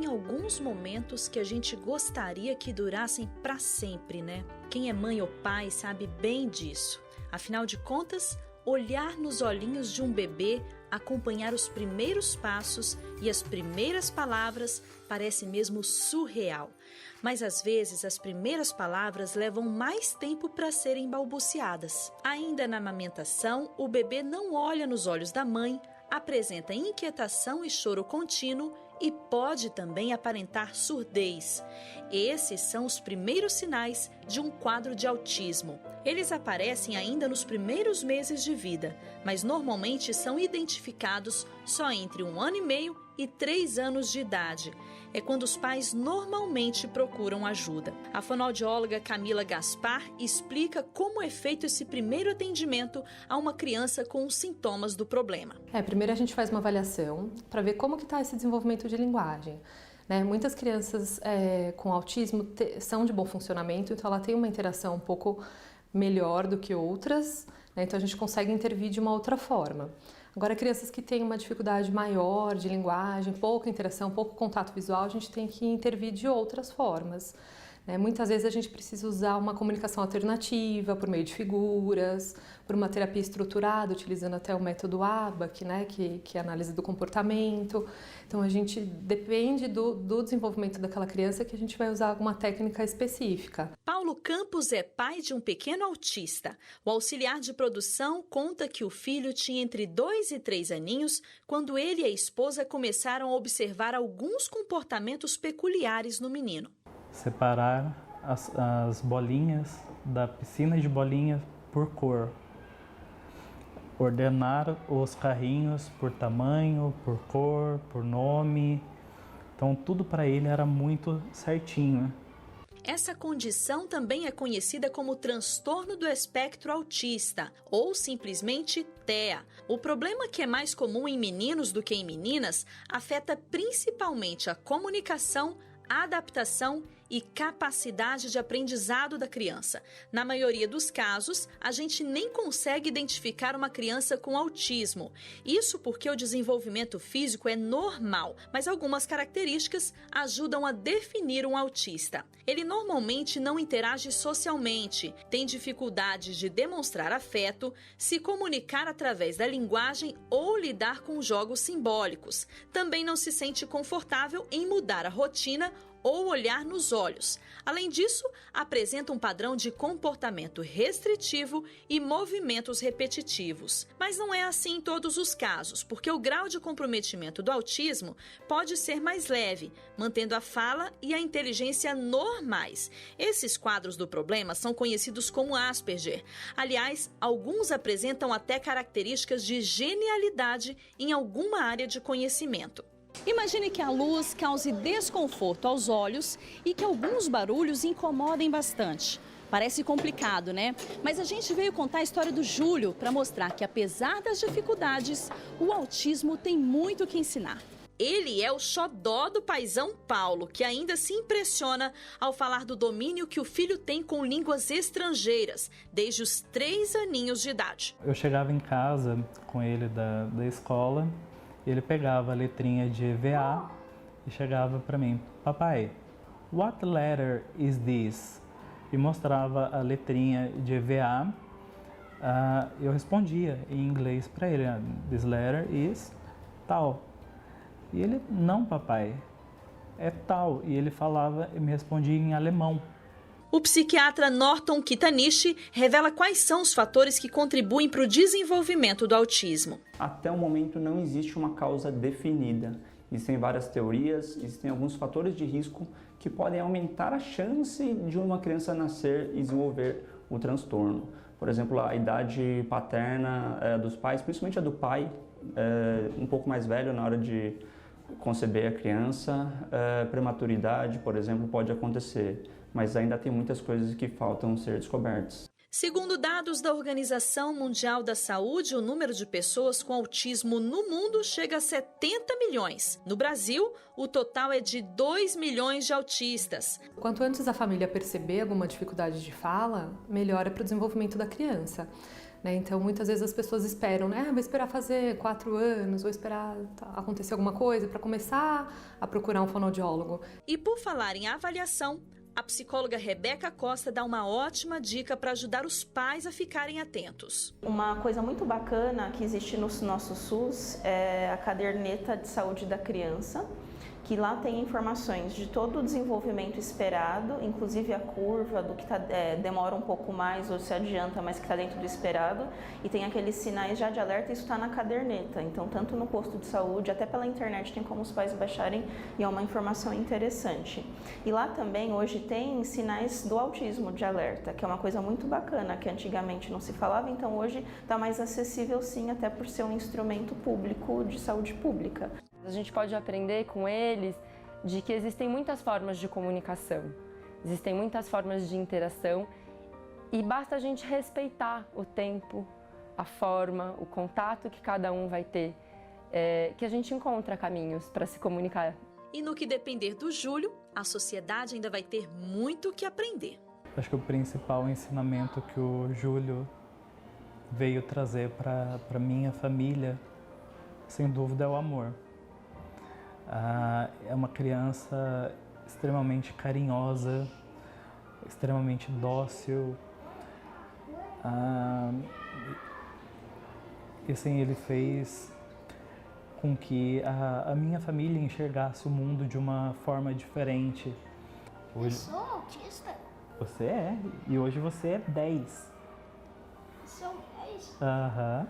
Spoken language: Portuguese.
alguns momentos que a gente gostaria que durassem para sempre, né? Quem é mãe ou pai sabe bem disso. Afinal de contas, olhar nos olhinhos de um bebê, acompanhar os primeiros passos e as primeiras palavras parece mesmo surreal. Mas às vezes as primeiras palavras levam mais tempo para serem balbuciadas. Ainda na amamentação, o bebê não olha nos olhos da mãe, apresenta inquietação e choro contínuo e pode também aparentar surdez. Esses são os primeiros sinais de um quadro de autismo. Eles aparecem ainda nos primeiros meses de vida, mas normalmente são identificados só entre 1 ano e meio e 3 anos de idade. É quando os pais normalmente procuram ajuda. A fonoaudióloga Camila Gaspar explica como é feito esse primeiro atendimento a uma criança com os sintomas do problema. Primeiro a gente faz uma avaliação para ver como que está esse desenvolvimento de linguagem. Muitas crianças com autismo são de bom funcionamento, então ela tem uma interação um pouco melhor do que outras, então a gente consegue intervir de uma outra forma. Agora, crianças que têm uma dificuldade maior de linguagem, pouca interação, pouco contato visual, a gente tem que intervir de outras formas. Muitas vezes a gente precisa usar uma comunicação alternativa por meio de figuras, por uma terapia estruturada, utilizando até o método ABAC, que é a análise do comportamento. Então, a gente depende do desenvolvimento daquela criança que a gente vai usar alguma técnica específica. Paulo Campos é pai de um pequeno autista. O auxiliar de produção conta que o filho tinha entre 2 e 3 aninhos quando ele e a esposa começaram a observar alguns comportamentos peculiares no menino. Separar as bolinhas da piscina de bolinhas por cor. Ordenar os carrinhos por tamanho, por cor, por nome. Então tudo para ele era muito certinho. Essa condição também é conhecida como transtorno do espectro autista, ou simplesmente TEA. O problema, que é mais comum em meninos do que em meninas, afeta principalmente a comunicação, a adaptação e capacidade de aprendizado da criança. Na maioria dos casos, a gente nem consegue identificar uma criança com autismo. Isso porque o desenvolvimento físico é normal, mas algumas características ajudam a definir um autista. Ele normalmente não interage socialmente, tem dificuldades de demonstrar afeto, se comunicar através da linguagem ou lidar com jogos simbólicos. Também não se sente confortável em mudar a rotina ou olhar nos olhos. Além disso, apresenta um padrão de comportamento restritivo e movimentos repetitivos. Mas não é assim em todos os casos, porque o grau de comprometimento do autismo pode ser mais leve, mantendo a fala e a inteligência normais. Esses quadros do problema são conhecidos como Asperger. Aliás, alguns apresentam até características de genialidade em alguma área de conhecimento. Imagine que a luz cause desconforto aos olhos e que alguns barulhos incomodem bastante. Parece complicado, né? Mas a gente veio contar a história do Júlio para mostrar que, apesar das dificuldades, o autismo tem muito que ensinar. Ele é o xodó do paizão Paulo, que ainda se impressiona ao falar do domínio que o filho tem com línguas estrangeiras, desde os 3 aninhos de idade. Eu chegava em casa com ele da escola, ele pegava a letrinha de EVA e chegava para mim: papai, what letter is this? E mostrava a letrinha de EVA. Eu respondia em inglês para ele: this letter is tal. E ele: não, papai, é tal. E ele falava e me respondia em alemão. O psiquiatra Norton Kitanishi revela quais são os fatores que contribuem para o desenvolvimento do autismo. Até o momento não existe uma causa definida. Existem várias teorias, existem alguns fatores de risco que podem aumentar a chance de uma criança nascer e desenvolver o transtorno. Por exemplo, a idade paterna dos pais, principalmente a do pai, um pouco mais velho na hora de conceber a criança. Prematuridade, por exemplo, pode acontecer, mas ainda tem muitas coisas que faltam ser descobertas. Segundo dados da Organização Mundial da Saúde, o número de pessoas com autismo no mundo chega a 70 milhões. No Brasil, o total é de 2 milhões de autistas. Quanto antes a família perceber alguma dificuldade de fala, melhor é para o desenvolvimento da criança. né? Então, muitas vezes as pessoas esperam, né? Vou esperar fazer 4 anos, vou esperar acontecer alguma coisa para começar a procurar um fonoaudiólogo. E por falar em avaliação, a psicóloga Rebeca Costa dá uma ótima dica para ajudar os pais a ficarem atentos. Uma coisa muito bacana que existe no nosso SUS é a caderneta de saúde da criança, que lá tem informações de todo o desenvolvimento esperado, inclusive a curva do que demora um pouco mais ou se adianta, mas que está dentro do esperado, e tem aqueles sinais já de alerta, isso está na caderneta. Então, tanto no posto de saúde, até pela internet, tem como os pais baixarem e é uma informação interessante. E lá também, hoje, tem sinais do autismo de alerta, que é uma coisa muito bacana, que antigamente não se falava, então hoje está mais acessível sim, até por ser um instrumento público de saúde pública. A gente pode aprender com eles de que existem muitas formas de comunicação, existem muitas formas de interação e basta a gente respeitar o tempo, a forma, o contato que cada um vai ter, que a gente encontra caminhos para se comunicar. E no que depender do Júlio, a sociedade ainda vai ter muito o que aprender. Acho que o principal ensinamento que o Júlio veio trazer para minha família, sem dúvida, é o amor. É uma criança extremamente carinhosa, extremamente dócil. E assim, ele fez com que a minha família enxergasse o mundo de uma forma diferente. Hoje, eu sou autista? Você é, e hoje você é 10. São 10? Aham.